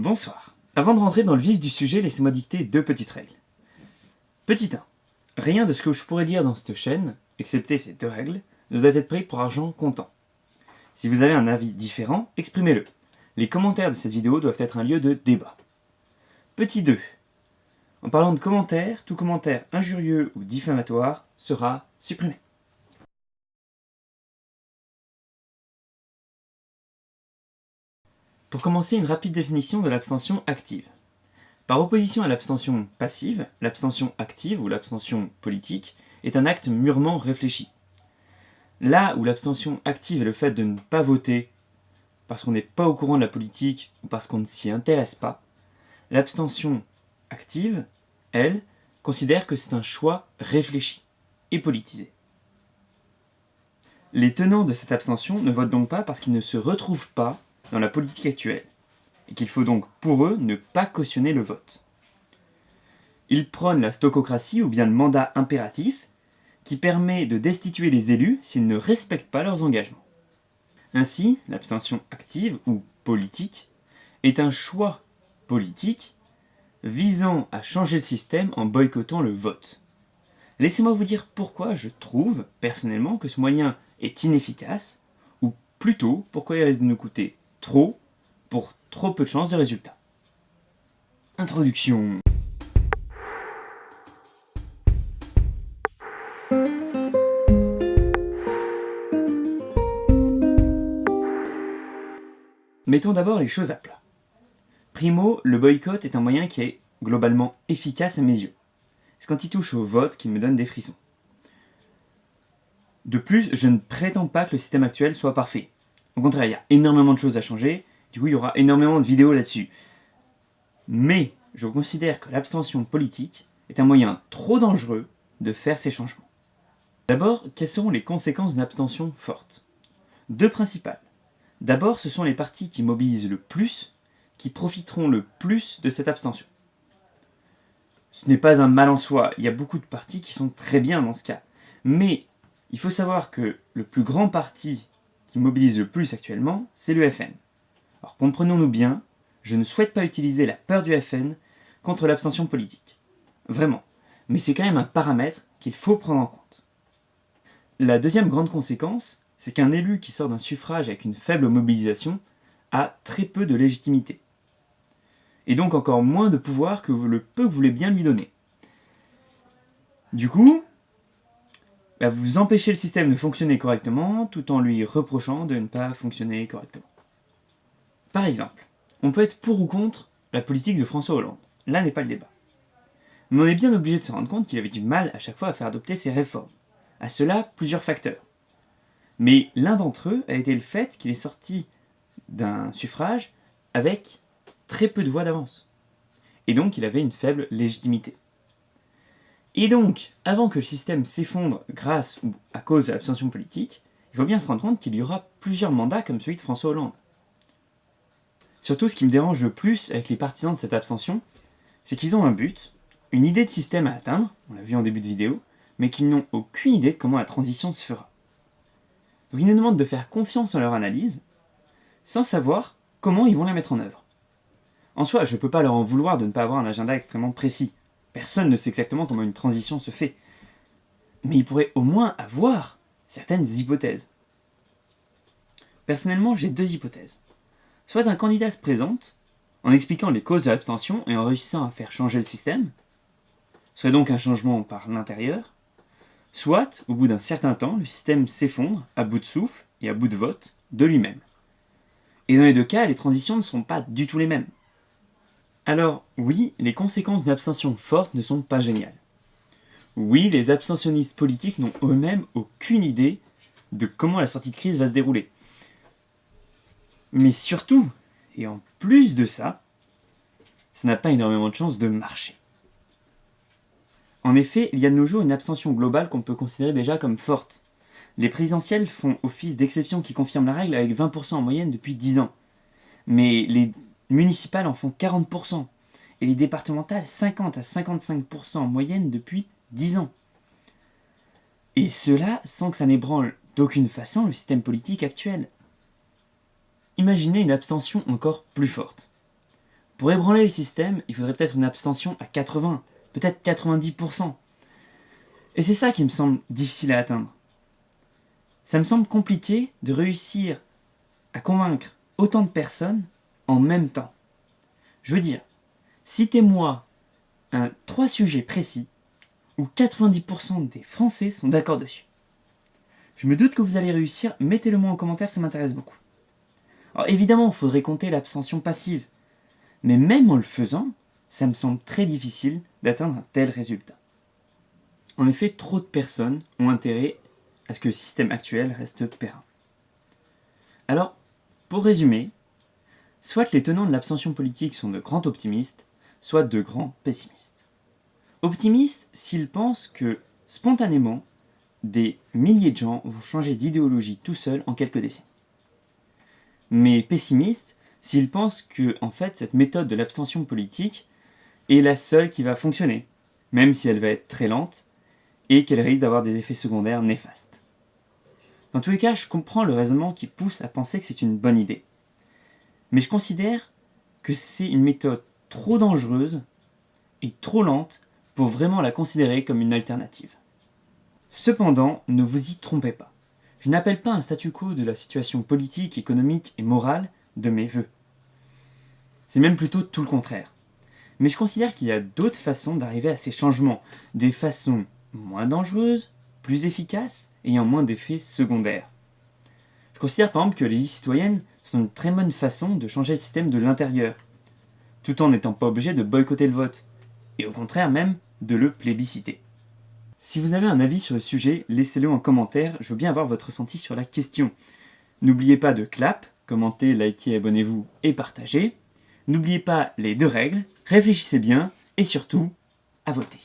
Bonsoir. Avant de rentrer dans le vif du sujet, laissez-moi dicter deux petites règles. Petit 1. Rien de ce que je pourrais dire dans cette chaîne, excepté ces deux règles, ne doit être pris pour argent comptant. Si vous avez un avis différent, exprimez-le. Les commentaires de cette vidéo doivent être un lieu de débat. Petit 2. En parlant de commentaires, tout commentaire injurieux ou diffamatoire sera supprimé. Pour commencer, une rapide définition de l'abstention active. Par opposition à l'abstention passive, l'abstention active ou l'abstention politique est un acte mûrement réfléchi. Là où l'abstention active est le fait de ne pas voter parce qu'on n'est pas au courant de la politique ou parce qu'on ne s'y intéresse pas, l'abstention active, elle, considère que c'est un choix réfléchi et politisé. Les tenants de cette abstention ne votent donc pas parce qu'ils ne se retrouvent pas dans la politique actuelle, et qu'il faut donc pour eux ne pas cautionner le vote. Ils prônent la stococratie ou bien le mandat impératif, qui permet de destituer les élus s'ils ne respectent pas leurs engagements. Ainsi, l'abstention active ou politique est un choix politique visant à changer le système en boycottant le vote. Laissez-moi vous dire pourquoi je trouve, personnellement, que ce moyen est inefficace, ou plutôt pourquoi il risque de nous coûter trop pour trop peu de chances de résultat. Introduction. Mettons d'abord les choses à plat. Primo, le boycott est un moyen qui est globalement efficace à mes yeux. C'est quand il touche au vote qu'il me donne des frissons. De plus, je ne prétends pas que le système actuel soit parfait. Au contraire, il y a énormément de choses à changer, du coup il y aura énormément de vidéos là-dessus. Mais je considère que l'abstention politique est un moyen trop dangereux de faire ces changements. D'abord, quelles seront les conséquences d'une abstention forte? Deux principales. D'abord, ce sont les partis qui mobilisent le plus, qui profiteront le plus de cette abstention. Ce n'est pas un mal en soi, il y a beaucoup de partis qui sont très bien dans ce cas. Mais il faut savoir que le plus grand parti qui mobilise le plus actuellement, c'est le FN. Alors comprenons-nous bien, je ne souhaite pas utiliser la peur du FN contre l'abstention politique. Vraiment. Mais c'est quand même un paramètre qu'il faut prendre en compte. La deuxième grande conséquence, c'est qu'un élu qui sort d'un suffrage avec une faible mobilisation a très peu de légitimité. Et donc encore moins de pouvoir que le peu que vous voulez bien lui donner. Du coup, vous empêchez le système de fonctionner correctement tout en lui reprochant de ne pas fonctionner correctement. Par exemple, on peut être pour ou contre la politique de François Hollande. Là n'est pas le débat. Mais on est bien obligé de se rendre compte qu'il avait du mal à chaque fois à faire adopter ses réformes. À cela, plusieurs facteurs. Mais l'un d'entre eux a été le fait qu'il est sorti d'un suffrage avec très peu de voix d'avance. Et donc il avait une faible légitimité. Et donc, avant que le système s'effondre grâce ou à cause de l'abstention politique, il faut bien se rendre compte qu'il y aura plusieurs mandats comme celui de François Hollande. Surtout, ce qui me dérange le plus avec les partisans de cette abstention, c'est qu'ils ont un but, une idée de système à atteindre, on l'a vu en début de vidéo, mais qu'ils n'ont aucune idée de comment la transition se fera. Donc ils nous demandent de faire confiance en leur analyse, sans savoir comment ils vont la mettre en œuvre. En soi, je ne peux pas leur en vouloir de ne pas avoir un agenda extrêmement précis. Personne ne sait exactement comment une transition se fait. Mais ils pourraient au moins avoir certaines hypothèses. Personnellement, j'ai deux hypothèses. Soit un candidat se présente, en expliquant les causes de l'abstention et en réussissant à faire changer le système, ce serait donc un changement par l'intérieur, soit, au bout d'un certain temps, le système s'effondre, à bout de souffle et à bout de vote, de lui-même. Et dans les deux cas, les transitions ne seront pas du tout les mêmes. Alors, oui, les conséquences d'une abstention forte ne sont pas géniales. Oui, les abstentionnistes politiques n'ont eux-mêmes aucune idée de comment la sortie de crise va se dérouler. Mais surtout, et en plus de ça, ça n'a pas énormément de chances de marcher. En effet, il y a de nos jours une abstention globale qu'on peut considérer déjà comme forte. Les présidentielles font office d'exception qui confirme la règle avec 20% en moyenne depuis 10 ans. Mais les municipales en font 40%, et les départementales 50 à 55% en moyenne depuis 10 ans. Et cela sans que ça n'ébranle d'aucune façon le système politique actuel. Imaginez une abstention encore plus forte. Pour ébranler le système, il faudrait peut-être une abstention à 80, peut-être 90%. Et c'est ça qui me semble difficile à atteindre. Ça me semble compliqué de réussir à convaincre autant de personnes en même temps. Je veux dire, citez-moi 3 sujets précis où 90% des Français sont d'accord dessus. Je me doute que vous allez réussir, mettez-le moi en commentaire, ça m'intéresse beaucoup. Alors évidemment, il faudrait compter l'abstention passive, mais même en le faisant, ça me semble très difficile d'atteindre un tel résultat. En effet, trop de personnes ont intérêt à ce que le système actuel reste périn. Alors, pour résumer, soit les tenants de l'abstention politique sont de grands optimistes, soit de grands pessimistes. Optimistes s'ils pensent que, spontanément, des milliers de gens vont changer d'idéologie tout seuls en quelques décennies. Mais pessimistes s'ils pensent que, en fait, cette méthode de l'abstention politique est la seule qui va fonctionner, même si elle va être très lente et qu'elle risque d'avoir des effets secondaires néfastes. Dans tous les cas, je comprends le raisonnement qui pousse à penser que c'est une bonne idée. Mais je considère que c'est une méthode trop dangereuse et trop lente pour vraiment la considérer comme une alternative. Cependant, ne vous y trompez pas. Je n'appelle pas un statu quo de la situation politique, économique et morale de mes vœux. C'est même plutôt tout le contraire. Mais je considère qu'il y a d'autres façons d'arriver à ces changements, des façons moins dangereuses, plus efficaces, ayant moins d'effets secondaires. Je considère par exemple que les listes citoyennes sont une très bonne façon de changer le système de l'intérieur, tout en n'étant pas obligé de boycotter le vote, et au contraire même de le plébisciter. Si vous avez un avis sur le sujet, laissez-le en commentaire, je veux bien avoir votre ressenti sur la question. N'oubliez pas de clap, commenter, liker, abonnez-vous et partagez. N'oubliez pas les 2 règles, réfléchissez bien et surtout, à voter.